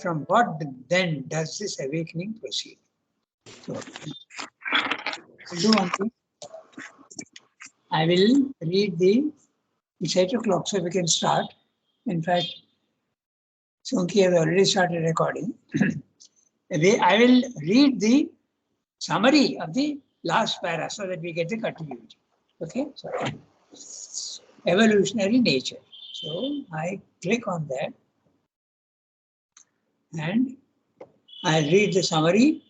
from what then does this awakening proceed? So, I'll do one thing. I will read it's 8 o'clock, so we can start. In fact, Sonki has already started recording. I will read the summary of the last para so that we get the continuity. Okay? So, evolutionary nature. So, I click on that and I read the summary.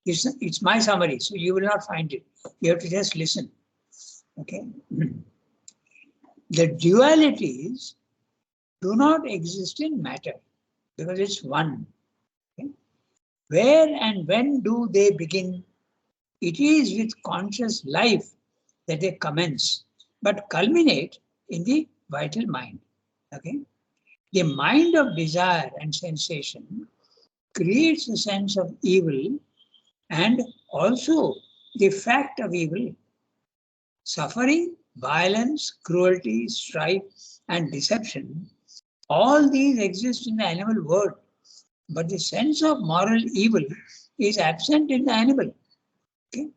It's my summary, so you will not find it. You have to just listen. Okay? The dualities do not exist in matter because it's one. Okay? Where and when do they begin? It is with conscious life that they commence, but culminate in the vital mind. Okay? The mind of desire and sensation creates a sense of evil and also the fact of evil. Suffering, violence, cruelty, strife, and deception, all these exist in the animal world, but the sense of moral evil is absent in the animal. Okay?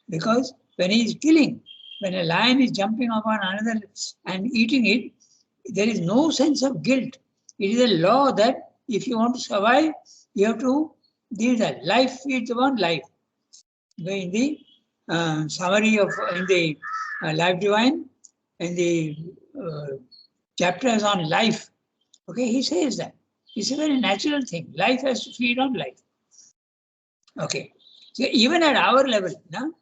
Because when he is killing, when a lion is jumping upon another and eating it, there is no sense of guilt. It is a law that if you want to survive, you have to, this is life feeds upon life. In the summary of, in the Life Divine, in the chapters on life, okay, he says that. It's a very natural thing. Life has to feed on life. Okay. So even at our level, no?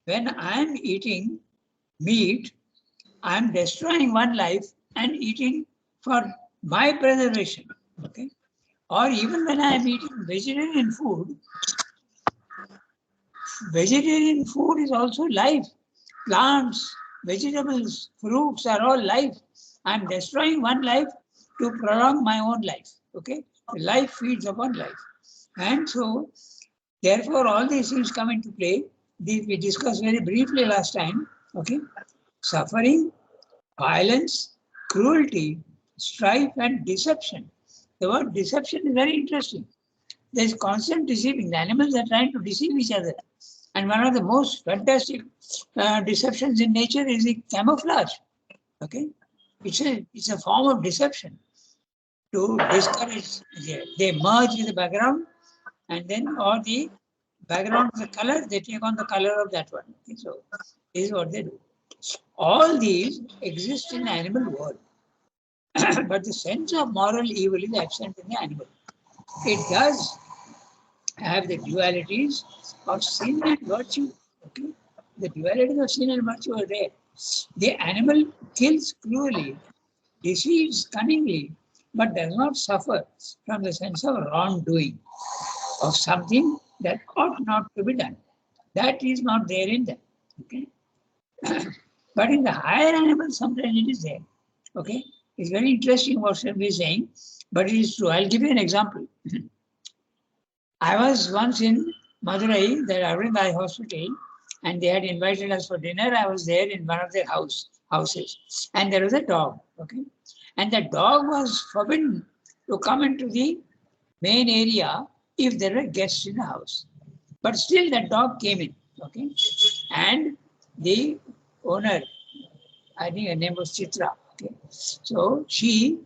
When I am eating meat, I am destroying one life and eating for my preservation. Okay. Or even when I am eating vegetarian food is also life. Plants, vegetables, fruits are all life. I am destroying one life to prolong my own life. Okay. Life feeds upon life. And so, therefore, all these things come into play. We discussed very briefly last time. Okay. Suffering, violence, cruelty, strife, and deception. The word deception is very interesting. There is constant deceiving. The animals are trying to deceive each other. And one of the most fantastic deceptions in nature is the camouflage. Okay, it's a form of deception to discourage. They merge with the background, and then or the background of the color, they take on the color of that one. Okay, so this is what they do. All these exist in the animal world, but the sense of moral evil is absent in the animal. It does have the dualities of sin and virtue. Okay? The dualities of sin and virtue are there. The animal kills cruelly, deceives cunningly, but does not suffer from the sense of wrongdoing, of something that ought not to be done. That is not there in them. Okay? But in the higher animals, sometimes it is there. Okay? It's very interesting what Shanvi is saying, but it is true. I'll give you an example. I was once in Madurai, the Arvind Eye Hospital, and they had invited us for dinner. I was there in one of their houses, and there was a dog. Okay, and the dog was forbidden to come into the main area if there were guests in the house. But still, that dog came in. Okay, and the owner, I think her name was Chitra. Okay, so she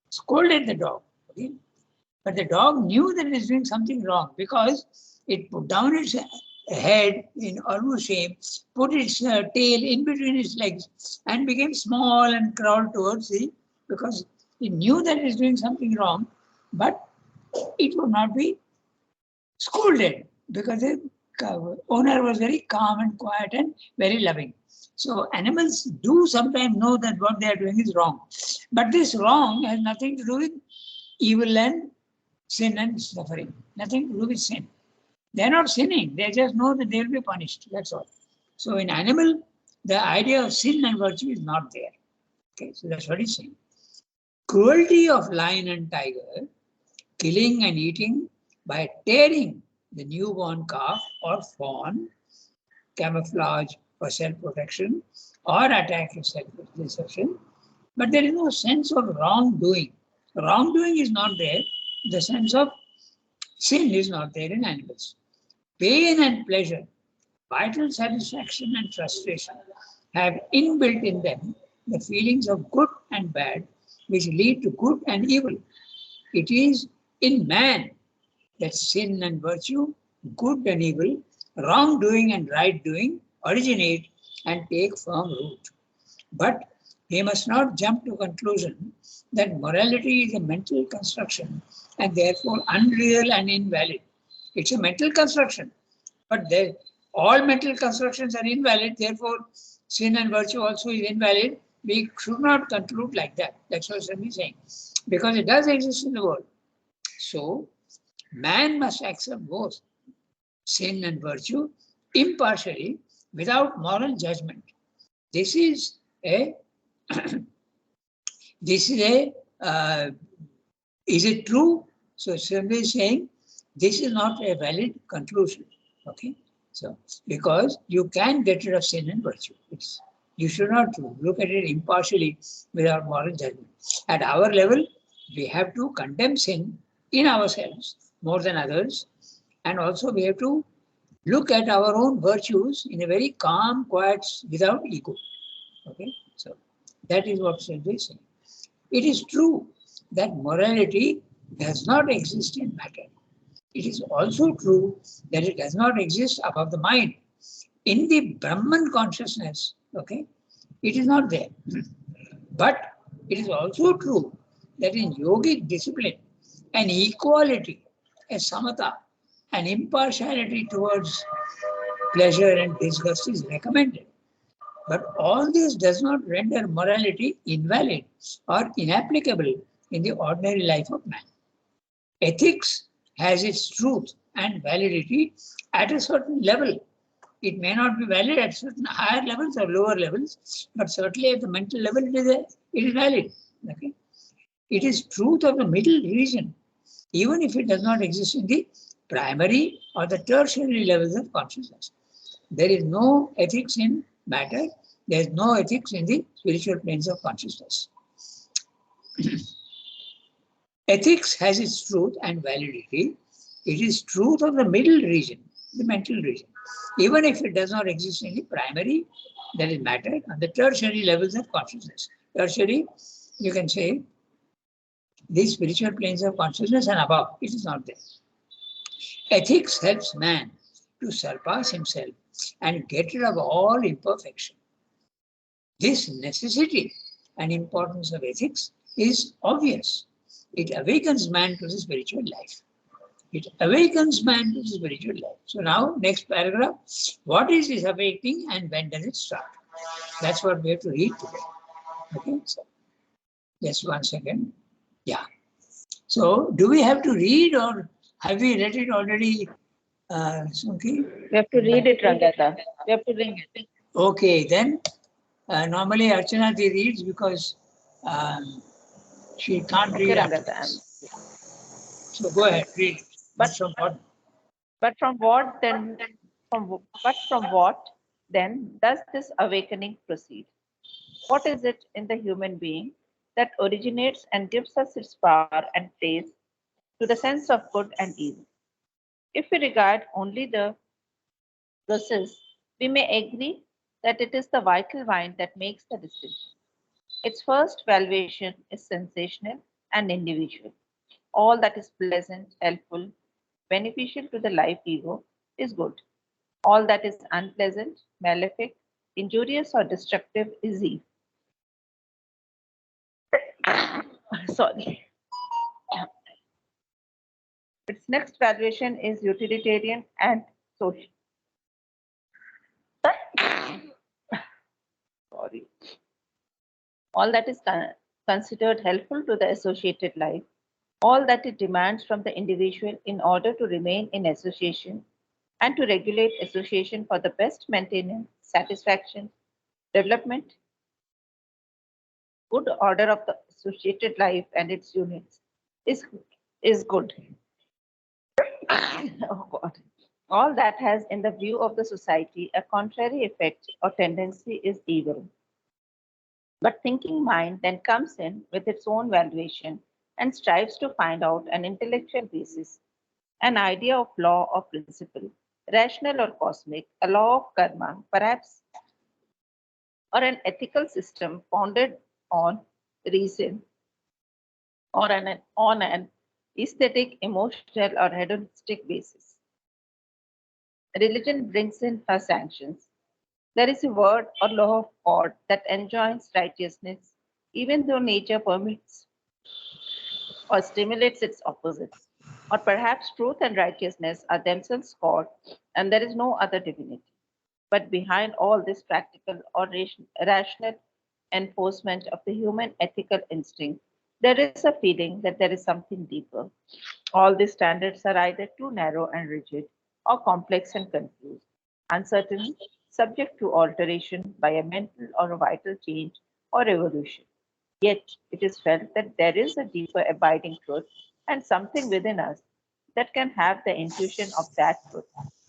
scolded the dog. Okay. But the dog knew that it was doing something wrong because it put down its head in almost shame, put its tail in between its legs and became small and crawled towards because it knew that it was doing something wrong, but it would not be scolded because the owner was very calm and quiet and very loving. So animals do sometimes know that what they are doing is wrong. But this wrong has nothing to do with evil and sin and suffering. Nothing to do with sin. They're not sinning. They just know that they will be punished. That's all. So in animal, the idea of sin and virtue is not there. Okay, so that's what he's saying. Cruelty of lion and tiger, killing and eating by tearing the newborn calf or fawn, camouflage for self-protection or attack for self-deception. But there is no sense of wrongdoing. Wrongdoing is not there the sense of sin is not there in animals. Pain and pleasure, vital satisfaction and frustration have inbuilt in them the feelings of good and bad, which lead to good and evil. It is in man that sin and virtue, good and evil, wrongdoing and right doing originate and take firm root. But we must not jump to conclusion that morality is a mental construction and therefore unreal and invalid. It's a mental construction, but all mental constructions are invalid, therefore sin and virtue also is invalid. We should not conclude like that. That's what I'm saying. Because it does exist in the world. So, man must accept both sin and virtue impartially without moral judgment. This is a this is it true? So simply saying this is not a valid conclusion. Okay, so because you can get rid of sin and virtue. You should not look at it impartially without moral judgment. At our level, we have to condemn sin in ourselves more than others, and also we have to look at our own virtues in a very calm, quiet, without ego. Okay, so that is what Sindhu is saying. It is true that morality does not exist in matter. It is also true that it does not exist above the mind. In the Brahman consciousness, okay, it is not there. But it is also true that in yogic discipline, an equality, a samatha, an impartiality towards pleasure and disgust is recommended. But all this does not render morality invalid or inapplicable in the ordinary life of man. Ethics has its truth and validity at a certain level. It may not be valid at certain higher levels or lower levels, but certainly at the mental level it is valid. Okay? It is truth of the middle region, even if it does not exist in the primary or the tertiary levels of consciousness. There is no ethics in matter. There is no ethics in the spiritual planes of consciousness. Ethics has its truth and validity. It is truth of the middle region, the mental region, even if it does not exist in the primary, that is matter, and the tertiary levels of consciousness. Tertiary, you can say, these spiritual planes of consciousness and above, it is not there. Ethics helps man to surpass himself and get rid of all imperfection. This necessity and importance of ethics is obvious. It awakens man to the spiritual life. It awakens man to the spiritual life. So now, next paragraph, what is this awakening and when does it start? That's what we have to read today. Okay, so just 1 second. Yeah. So do we have to read or have we read it already, Sunki? We have to read it, Rangata. We have to read it. Okay, then normally Archana reads because she can't read. Okay, Rangata. So go ahead, read. But from what then? From what then does this awakening proceed? What is it in the human being that originates and gives us its power and place to the sense of good and evil? If we regard only the process, we may agree that it is the vital mind that makes the distinction. Its first valuation is sensational and individual. All that is pleasant, helpful, beneficial to the life ego is good. All that is unpleasant, malefic, injurious, or destructive is evil. Sorry. Its next valuation is utilitarian and social. Sorry. All that is considered helpful to the associated life, all that it demands from the individual in order to remain in association and to regulate association for the best maintenance, satisfaction, development, good order of the associated life and its units is good. Oh God. All that has, in the view of the society, a contrary effect or tendency is evil. But thinking mind then comes in with its own valuation and strives to find out an intellectual basis, an idea of law or principle, rational or cosmic, a law of karma, perhaps, or an ethical system founded on reason or on an aesthetic, emotional, or hedonistic basis. Religion brings in her sanctions. There is a word or law of God that enjoins righteousness, even though nature permits or stimulates its opposites. Or perhaps truth and righteousness are themselves God, and there is no other divinity. But behind all this practical or rational enforcement of the human ethical instinct, there is a feeling that there is something deeper. All these standards are either too narrow and rigid, or complex and confused, uncertain, subject to alteration by a mental or a vital change or evolution. Yet it is felt that there is a deeper abiding truth and something within us that can have the intuition of that truth.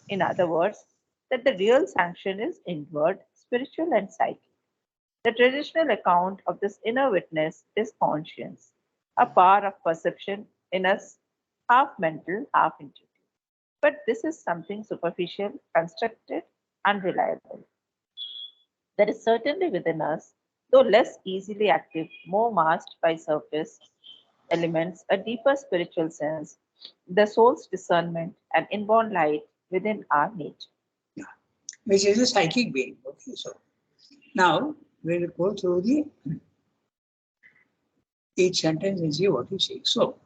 In other words, that the real sanction is inward, spiritual, and psychic. The traditional account of this inner witness is conscience, a power of perception in us, half mental, half intuitive. But this is something superficial, constructed, unreliable. There is certainly within us, though less easily active, more masked by surface elements, a deeper spiritual sense, the soul's discernment, and inborn light within our nature. Which is a psychic being. Okay, so now we'll go through each sentence and see what he says. So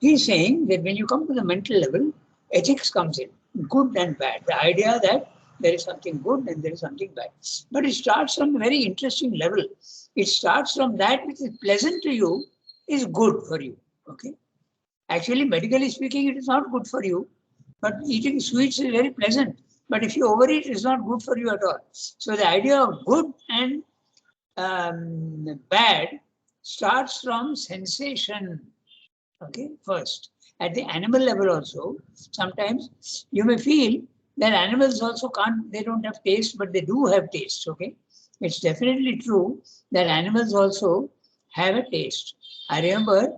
he's saying that when you come to the mental level, ethics comes in, good and bad. The idea that there is something good and there is something bad. But it starts from a very interesting level. It starts from that which is pleasant to you is good for you. Okay. Actually, medically speaking, it is not good for you. But eating sweets is very pleasant. But if you overeat, it's not good for you at all. So the idea of good and bad starts from sensation. Okay, first. At the animal level also, sometimes you may feel that animals also they don't have taste, but they do have taste. Okay, it's definitely true that animals also have a taste. I remember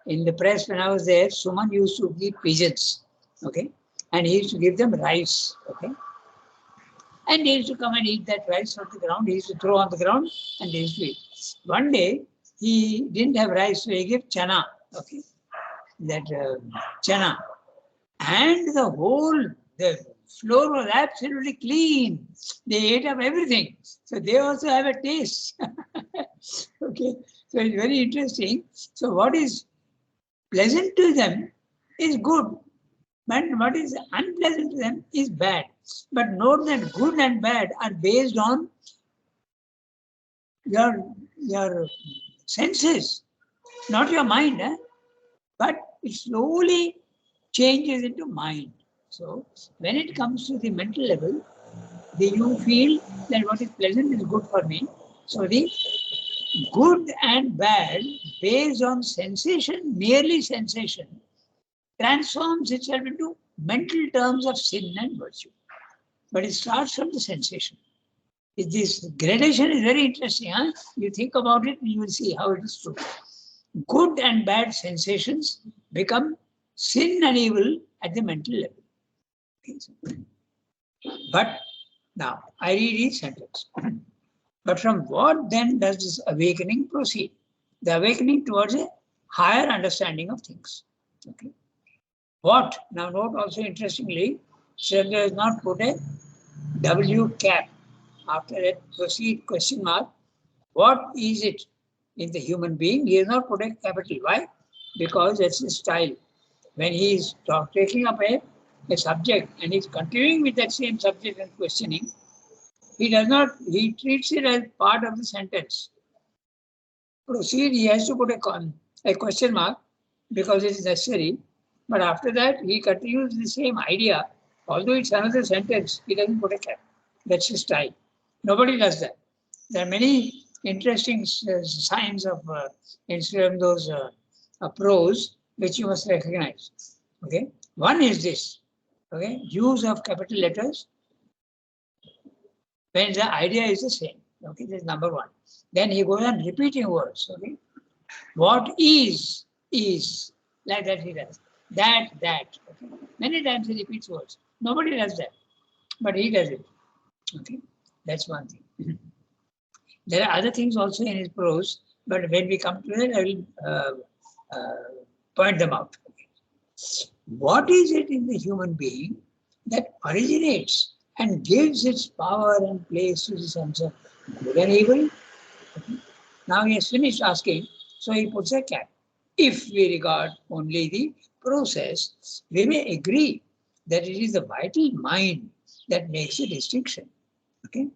in the press when I was there, Suman used to keep pigeons. Okay, and he used to give them rice. Okay, and they used to come and eat that rice on the ground. He used to throw on the ground and they used to eat. One day, he didn't have rice, so he gave chana. Okay, that chana. And the floor was absolutely clean. They ate up everything. So they also have a taste. Okay, so it's very interesting. So what is pleasant to them is good. But what is unpleasant to them is bad. But note that good and bad are based on your senses, not your mind. But it slowly changes into mind. So when it comes to the mental level, you feel that what is pleasant is good for me. So the good and bad based on sensation, merely sensation, transforms itself into mental terms of sin and virtue. But it starts from the sensation. This gradation is very interesting. Huh? You think about it, you will see how it is true. Good and bad sensations become sin and evil at the mental level. Okay, so, but now I read each sentence. But from what then does this awakening proceed? The awakening towards a higher understanding of things. Okay. What? Now note also interestingly, Shraddha has not put a W cap after a proceed question mark. What is it in the human being? He has not put a capital. Why? Because that's his style. When he is taking up a subject and he's continuing with that same subject and questioning, he treats it as part of the sentence. Proceed, he has to put a question mark because it is necessary. But after that, he continues the same idea. Although it's another sentence, he doesn't put a cap. That's his style. Nobody does that. There are many interesting signs of instead of those prose which you must recognize. Okay, one is this. Okay, use of capital letters when the idea is the same. Okay, this is number one. Then he goes on repeating words. Okay, What is. Like that he does. That. Okay. Many times he repeats words. Nobody does that, but he does it. Okay. That's one thing. There are other things also in his prose, but when we come to it, I will point them out. What is it in the human being that originates and gives its power and place to the sense of good and evil? Okay. Now he has finished asking, so he puts a cap. If we regard only the process, we may agree that it is the vital mind that makes a distinction. Okay,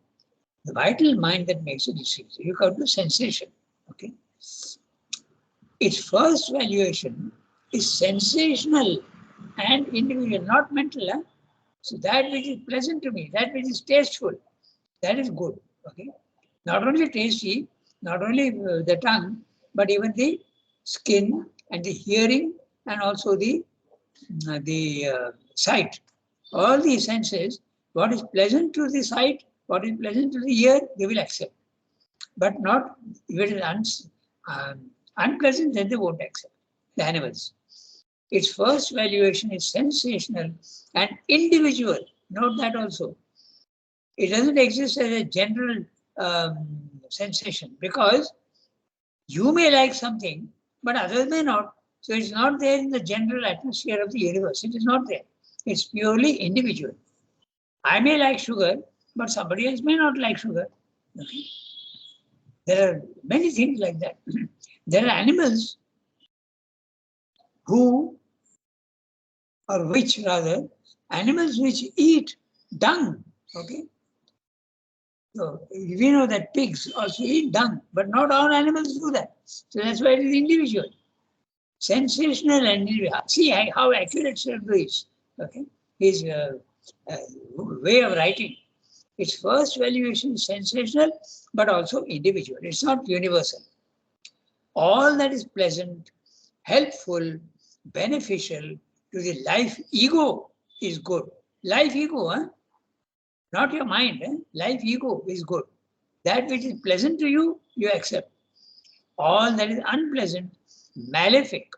the vital mind that makes a distinction. You come to sensation. Okay, its first valuation is sensational and individual, not mental. Huh? So that which is pleasant to me, that which is tasteful, that is good. Okay, not only tasty, not only the tongue, but even the skin and the hearing and also the sight. All these senses, what is pleasant to the sight, what is pleasant to the ear, they will accept. But not if it is unpleasant, then they won't accept. The animals. Its first valuation is sensational and individual. Note that also. It doesn't exist as a general sensation because you may like something, but others may not. So it's not there in the general atmosphere of the universe. It is not there. It's purely individual. I may like sugar, but somebody else may not like sugar. Okay? There are many things like that. There are animals who, or which rather, animals which eat dung. Okay? So we know that pigs also eat dung, but not all animals do that. So that's why it is individual. Sensational and individual. See how accurate Sardou is. Okay? His way of writing. Its first valuation is sensational, but also individual. It's not universal. All that is pleasant, helpful, beneficial to the life ego is good. Life ego, huh? Not your mind. Eh? Life ego is good. That which is pleasant to you, you accept. All that is unpleasant, malefic,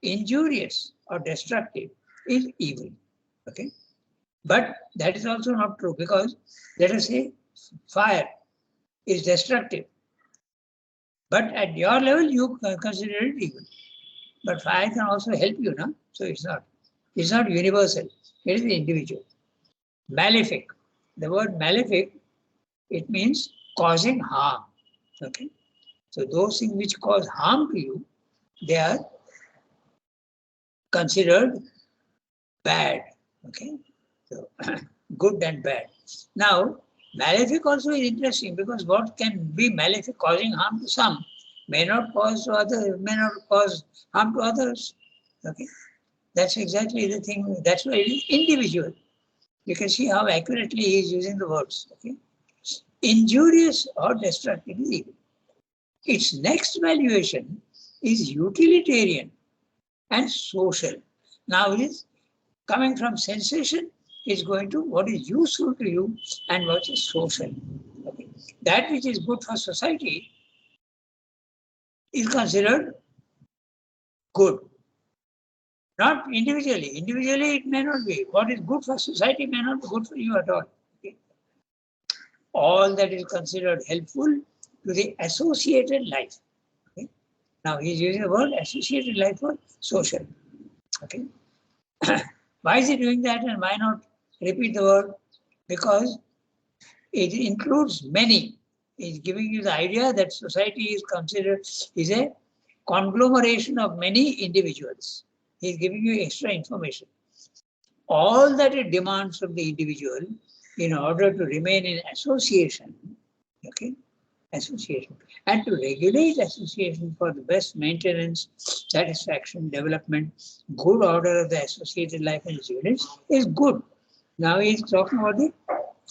injurious, or destructive is evil. Okay? But that is also not true because, let us say, fire is destructive. But at your level, you consider it evil. But fire can also help you, no? So it's not. It's not universal. It is individual. Malefic. The word malefic, it means causing harm. Okay. So those things which cause harm to you, they are considered bad. Okay. So good and bad. Now, malefic also is interesting because what can be malefic causing harm to some may not cause harm to others. Okay. That's exactly the thing. That's why it is individual. You can see how accurately he is using the words. Okay. Injurious or destructive is evil. Its next valuation is utilitarian and social. Now it is coming from sensation, is going to what is useful to you and what is social. Okay. That which is good for society is considered good. Not individually. Individually, it may not be. What is good for society may not be good for you at all. Okay. All that is considered helpful to the associated life. Okay. Now, he is using the word associated life for social. Okay. Why is he doing that and why not repeat the word? Because it includes many. He's giving you the idea that society is considered is a conglomeration of many individuals. He's giving you extra information. All that it demands from the individual in order to remain in association, okay, association, and to regulate association for the best maintenance, satisfaction, development, good order of the associated life and its units is good. Now he's talking about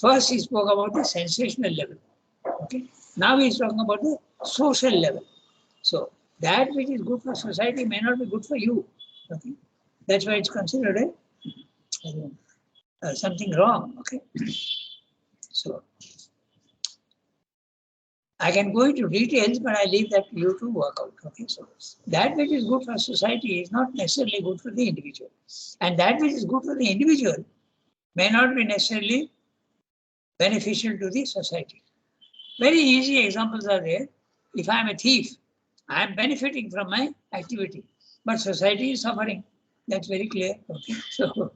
first he spoke about the sensational level. Okay. Now he's talking about the social level. So that which is good for society may not be good for you. Okay. That's why it's considered something wrong. Okay. So I can go into details, but I leave that to you to work out. Okay, so that which is good for society is not necessarily good for the individual, and that which is good for the individual may not be necessarily beneficial to the society. Very easy examples are there. If I am a thief, I am benefiting from my activity, but society is suffering. That's very clear. Okay, so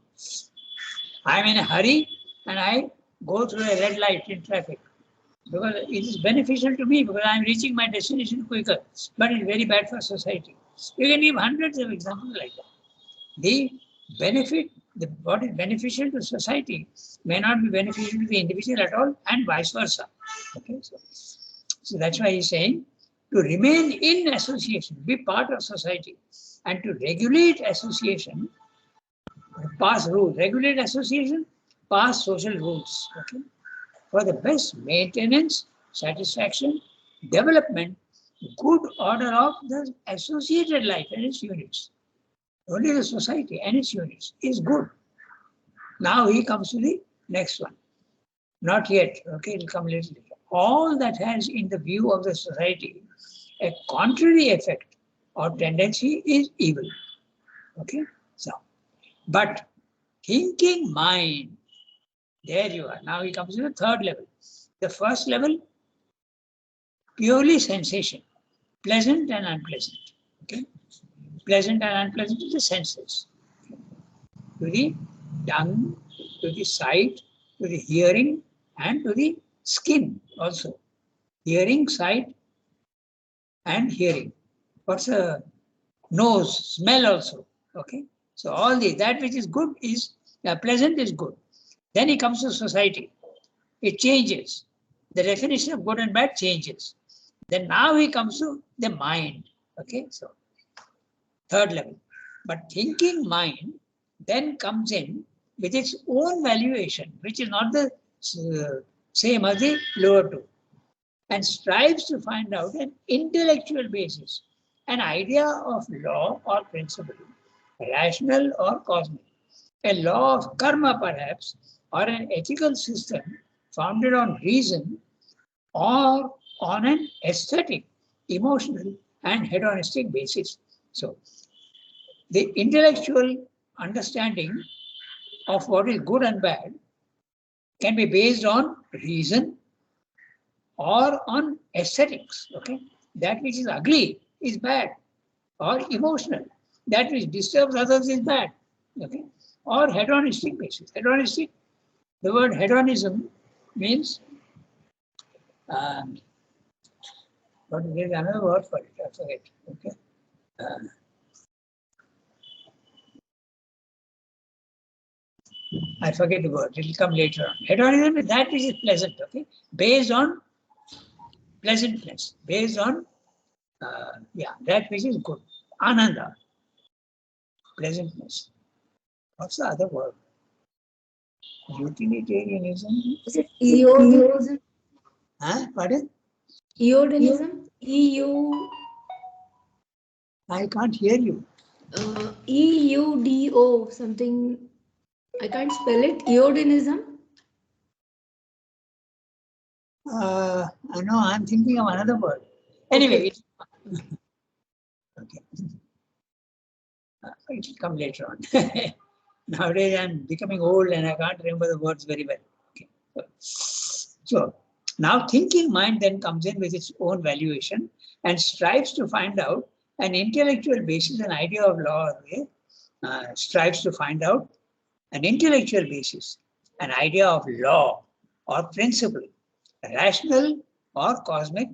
I am in a hurry and I go through a red light in traffic because it is beneficial to me because I am reaching my destination quicker, but it's very bad for society. You can give hundreds of examples like that. The benefit, what is beneficial to society may not be beneficial to the individual at all, and vice versa. Okay, so that's why he's saying to remain in association, be part of society, and to regulate association, pass rules, regulate association, pass social rules. Okay, for the best maintenance, satisfaction, development, good order of the associated life and its units. Only the society and its units is good. Now he comes to the next one. Not yet, okay, it will come later. All that has in the view of the society a contrary effect or tendency is evil. Okay, so, but thinking mind, there you are. Now he comes to the third level. The first level, purely sensation, pleasant and unpleasant. Okay, pleasant and unpleasant to the senses, to the tongue, to the sight, to the hearing, and to the skin also. Hearing, sight, and hearing. What's a nose, smell also. Okay, so all these, that which is good is pleasant is good. Then he comes to society. It changes. The definition of good and bad changes. Then now he comes to the mind. Okay, so third level. But thinking mind then comes in with its own valuation, which is not the same as the lower two, and strives to find out an intellectual basis, an idea of law or principle, rational or cosmic, a law of karma perhaps, or an ethical system founded on reason or on an aesthetic, emotional, and hedonistic basis. So, the intellectual understanding of what is good and bad can be based on reason or on aesthetics. Okay, that which is ugly is bad, or emotional, that which disturbs others is bad. Okay, or hedonistic basis. Hedonistic, the word hedonism means but there is another word for it, I forget. Okay. I forget the word, it will come later on. Hedonism is that which is pleasant, okay? Based on pleasantness, based on, that which is good. Ananda, pleasantness. What's the other word? Utilitarianism? Is it eodonism? Huh? Pardon? Eodonism? EU. I can't hear you. EUDO, something. I can't spell it. Eodonism? I know, I'm thinking of another word. Anyway, okay. It will come later on. Nowadays, I'm becoming old and I can't remember the words very well. Okay. So, now thinking mind then comes in with its own valuation and strives to find out an intellectual basis, an idea of law, strives to find out an intellectual basis, an idea of law or principle, rational or cosmic,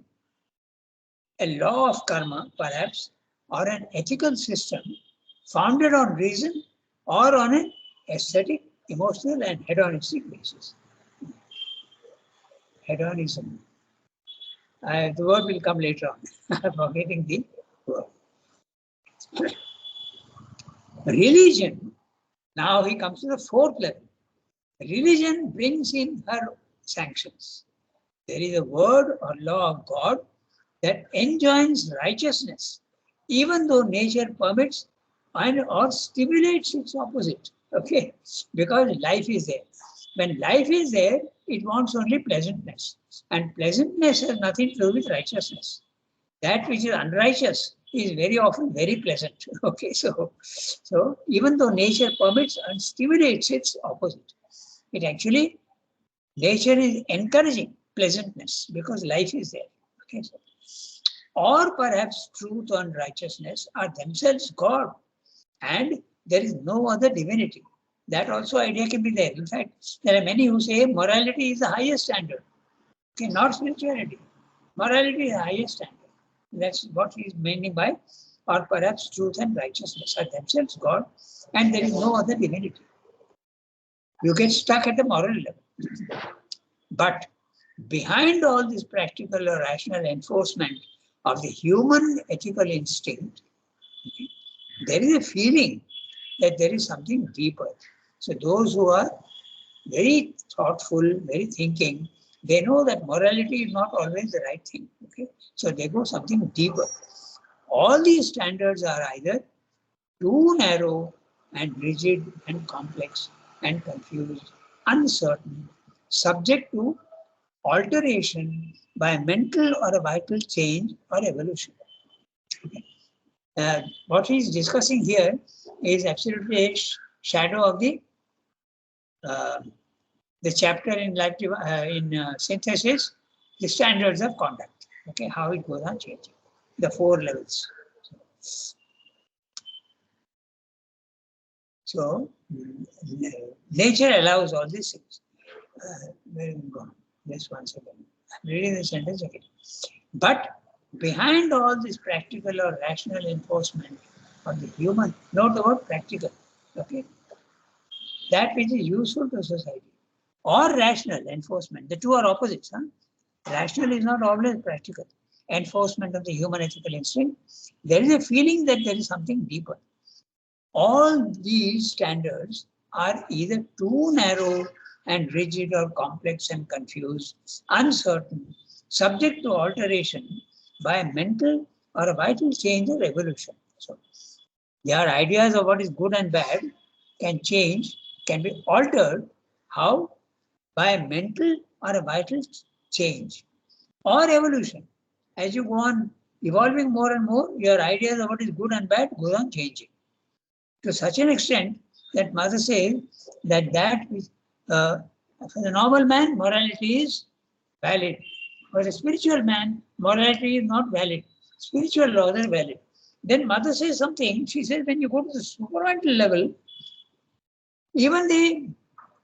a law of karma perhaps, or an ethical system founded on reason or on an aesthetic, emotional, and hedonistic basis. Hedonism. The word will come later on. I'm forgetting the word. Religion. Now he comes to the fourth level. Religion brings in her sanctions. There is a word or law of God that enjoins righteousness, even though nature permits and or stimulates its opposite. Okay, because life is there. When life is there, it wants only pleasantness. And pleasantness has nothing to do with righteousness. That which is unrighteous is very often very pleasant. Okay, so even though nature permits and stimulates its opposite, it actually, nature is encouraging pleasantness because life is there. Okay, so, or perhaps truth and righteousness are themselves God, and there is no other divinity. That also idea can be there. In fact, there are many who say morality is the highest standard. Okay, not spirituality. Morality is the highest standard. That's what he is meaning by, or perhaps truth and righteousness are themselves God, and there is no other divinity. You get stuck at the moral level. But behind all this practical or rational enforcement of the human ethical instinct, okay, there is a feeling that there is something deeper. So those who are very thoughtful, very thinking, they know that morality is not always the right thing. Okay, so they go something deeper. All these standards are either too narrow and rigid and complex and confused, uncertain, subject to alteration by mental or a vital change or evolution. Okay. What he is discussing here is absolutely a shadow of the chapter in life synthesis, the standards of conduct. Okay, how it goes on changing, the 4 levels. So nature allows all these things. Where are we going? Just one second. I'm reading the sentence again. But behind all this practical or rational enforcement of the human, note the word practical, okay? That which is useful to society, or rational enforcement. The two are opposites. Huh? Rational is not always practical. Enforcement of the human ethical instinct. There is a feeling that there is something deeper. All these standards are either too narrow and rigid or complex and confused, uncertain, subject to alteration by a mental or a vital change or evolution. So their ideas of what is good and bad can change, can be altered. How? By a mental or a vital change or evolution. As you go on evolving more and more, your ideas of what is good and bad goes on changing. To such an extent that Mother says that for the normal man, morality is valid. For the spiritual man, morality is not valid. Spiritual laws are valid. Then Mother says something. She says when you go to the supramental level, even the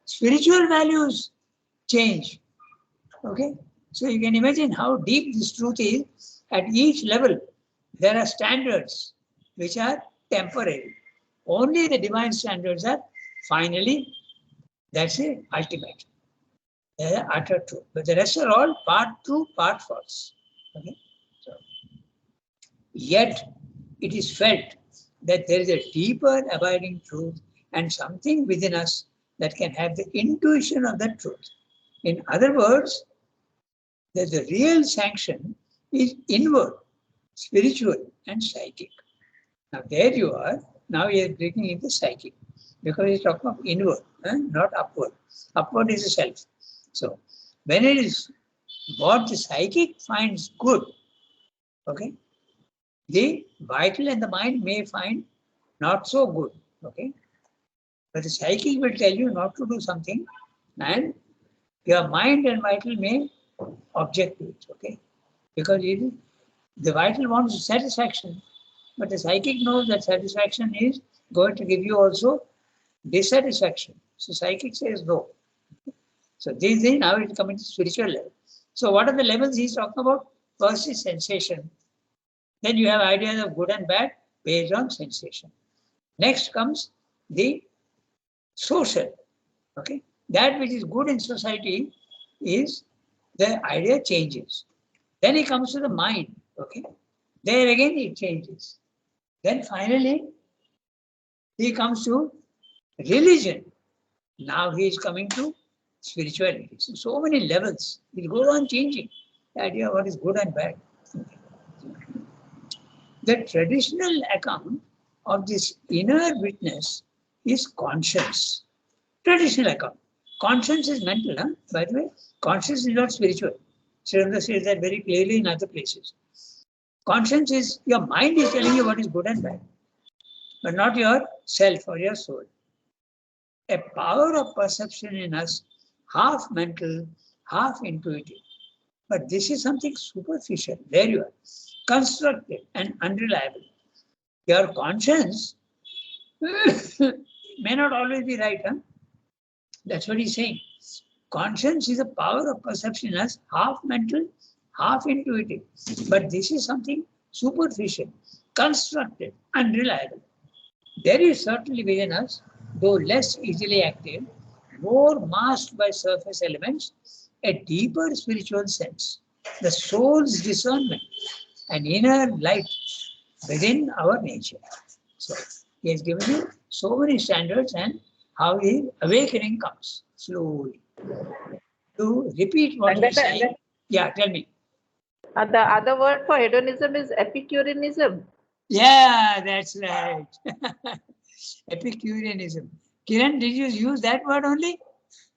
spiritual values change. Okay? So you can imagine how deep this truth is. At each level, there are standards which are temporary. Only the divine standards are finally, that's it, ultimate. They are utter truth. But the rest are all part true, part false. Okay? So, yet it is felt that there is a deeper abiding truth and something within us that can have the intuition of that truth. In other words, that the real sanction is inward, spiritual, and psychic. Now there you are. Now you are breaking into psychic because he's talking of inward, not upward. Upward is the self. So when it is what the psychic finds good, okay, the vital and the mind may find not so good, okay. But the psychic will tell you not to do something, and your mind and vital may object to it, okay, because the vital wants satisfaction. But the psychic knows that satisfaction is going to give you also dissatisfaction. So psychic says no. So these things now it comes to spiritual level. So what are the levels he's talking about? First is sensation. Then you have ideas of good and bad based on sensation. Next comes the social. Okay, that which is good in society is the idea changes. Then it comes to the mind. Okay, there again it changes. Then finally, he comes to religion. Now he is coming to spirituality. So many levels. It goes on changing. The idea of what is good and bad. The traditional account of this inner witness is conscience. Traditional account. Conscience is mental, huh? By the way. Conscience is not spiritual. Sri Aurobindo says that very clearly in other places. Conscience is, your mind is telling you what is good and bad, but not your self or your soul. A power of perception in us, half mental, half intuitive. But this is something superficial. There you are, constructed and unreliable. Your conscience may not always be right, huh? That's what he's saying. Conscience is a power of perception in us, half mental, half intuitive. But this is something superficial, constructed, unreliable. There is certainly within us, though less easily active, more masked by surface elements, a deeper spiritual sense, the soul's discernment, an inner light within our nature. So he has given you so many standards and how the awakening comes slowly. To repeat what he's saying. Yeah, tell me. The other word for hedonism is Epicureanism. Yeah, that's right. Epicureanism. Kiran, did you use that word only?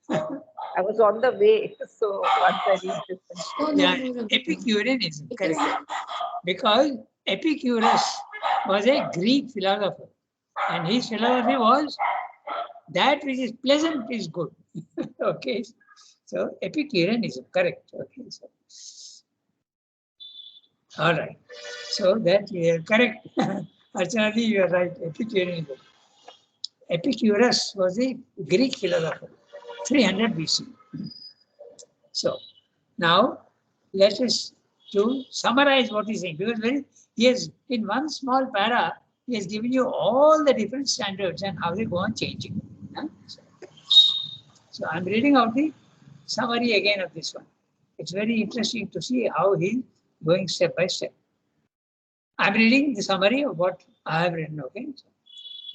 I was on the way, so once I read this. Oh, Yeah, no, no, no. Epicureanism, Because- correct. Because Epicurus was a Greek philosopher, and his philosophy was that which is pleasant is good. Okay, so Epicureanism, correct. Okay, so all right. So that you are correct. Archana, you are right. Epicureanism. Epicurus was a Greek philosopher, 300 BC. So now let us to summarize what he's saying, because he has in one small para he has given you all the different standards and how they go on changing. Huh? So I'm reading out the summary again of this one. It's very interesting to see how he's going step by step. I'm reading the summary of what I have written. Okay,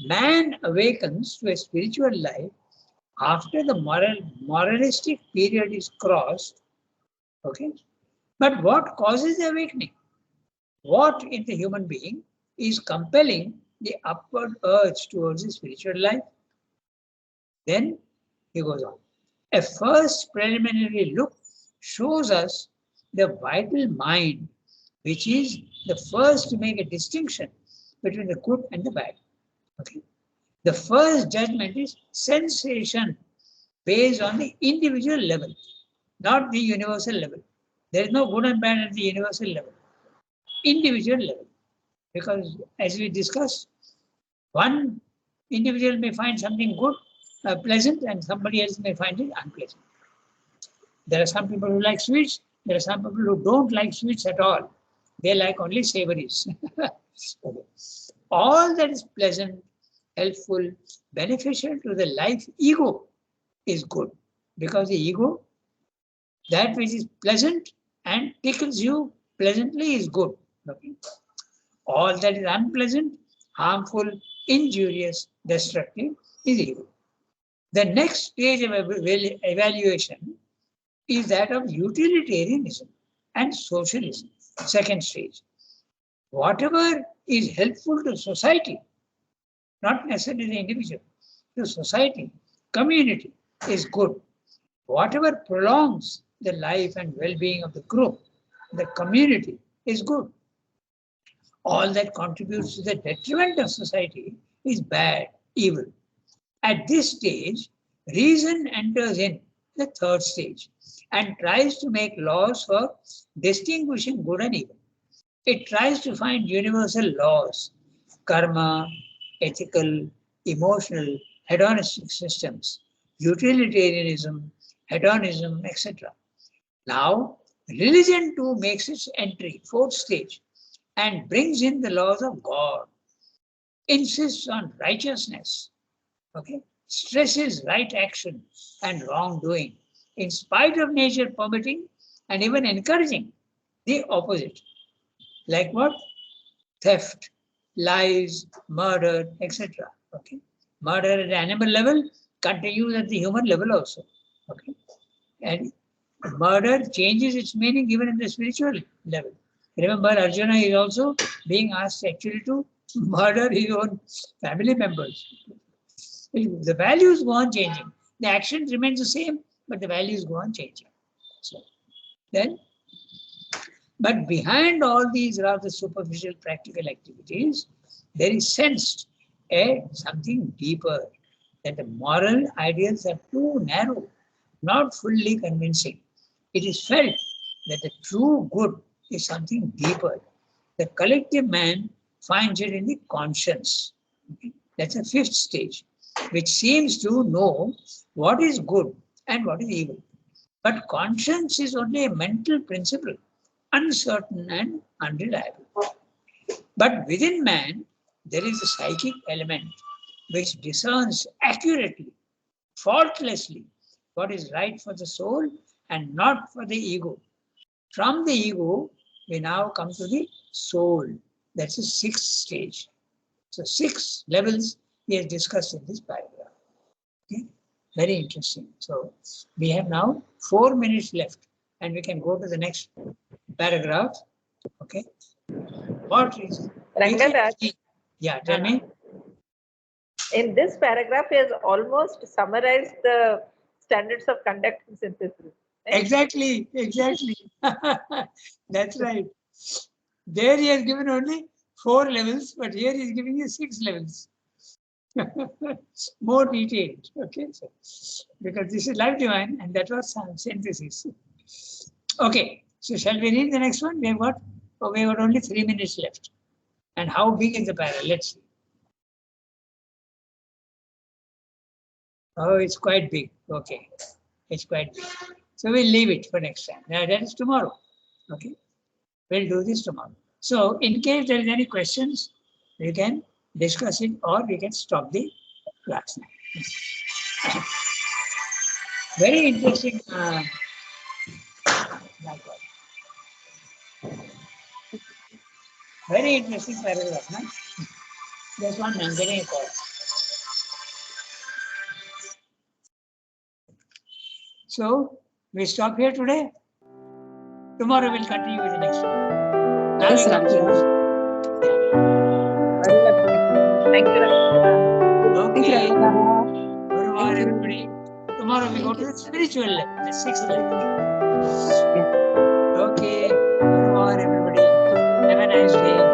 man awakens to a spiritual life after the moralistic period is crossed. Okay, but what causes the awakening? What in the human being is compelling the upward urge towards the spiritual life? Then he goes on. A first preliminary look shows us the vital mind, which is the first to make a distinction between the good and the bad. Okay. The first judgment is sensation based on the individual level, not the universal level. There is no good and bad at the universal level, individual level. Because as we discussed, one individual may find something good, pleasant, and somebody else may find it unpleasant. There are some people who like sweets. There are some people who don't like sweets at all. They like only savories. Okay. All that is pleasant, helpful, beneficial to the life ego is good. Because the ego, that which is pleasant and tickles you pleasantly is good. Okay. All that is unpleasant, harmful, injurious, destructive is evil. The next stage of evaluation is that of utilitarianism and socialism. Second stage. Whatever is helpful to society, not necessarily the individual, to society, community is good. Whatever prolongs the life and well-being of the group, the community is good. All that contributes to the detriment of society is bad, evil. At this stage, reason enters in the third stage and tries to make laws for distinguishing good and evil. It tries to find universal laws, karma, ethical, emotional, hedonistic systems, utilitarianism, hedonism, etc. Now, religion too makes its entry, fourth stage, and brings in the laws of God, insists on righteousness, okay, stresses right action and wrongdoing, in spite of nature permitting and even encouraging the opposite. Like what? Theft, lies, murder, etc. Okay, murder at the animal level continues at the human level also. Okay, and murder changes its meaning even in the spiritual level. Remember, Arjuna is also being asked actually to murder his own family members. The values go on changing. The action remains the same, but the values go on changing. So then But behind all these rather superficial practical activities, there is sensed something deeper, that the moral ideals are too narrow, not fully convincing. It is felt that the true good is something deeper. The collective man finds it in the conscience. Okay? That's a fifth stage, which seems to know what is good and what is evil. But conscience is only a mental principle, uncertain and unreliable. But within man, there is a psychic element which discerns accurately, faultlessly, what is right for the soul and not for the ego. From the ego, we now come to the soul. That's the sixth stage. So 6 levels he has discussed in this paragraph. Okay? Very interesting. So we have now 4 minutes left and we can go to the next paragraph. Okay. What is Rangaraj, Yeah, tell me. in this paragraph, he has almost summarized the standards of conduct and synthesis. Exactly. That's right. There he has given only 4 levels, but here he is giving you 6 levels. More detailed. Okay. So, because this is life divine and that was some synthesis. Okay. So shall we read the next one? We have got only 3 minutes left. And how big is the paragraph? Let's see. Oh, it's quite big. Okay. It's quite big. So we'll leave it for next time. Now that is tomorrow. Okay. We'll do this tomorrow. So in case there is any questions, we can discuss it or we can stop the class now. Very interesting. My God. Very interesting paragraph. No? Just one minute, I'm getting a call. So we stop here today. Tomorrow we'll continue with the next one. Now Yes, we come to Thank you, Rangaraj. Okay. Thank Everyone, you. everybody. Tomorrow we go Thank to you. the spiritual level, the 6th level. Okay. Everyone, everybody. Have a nice day.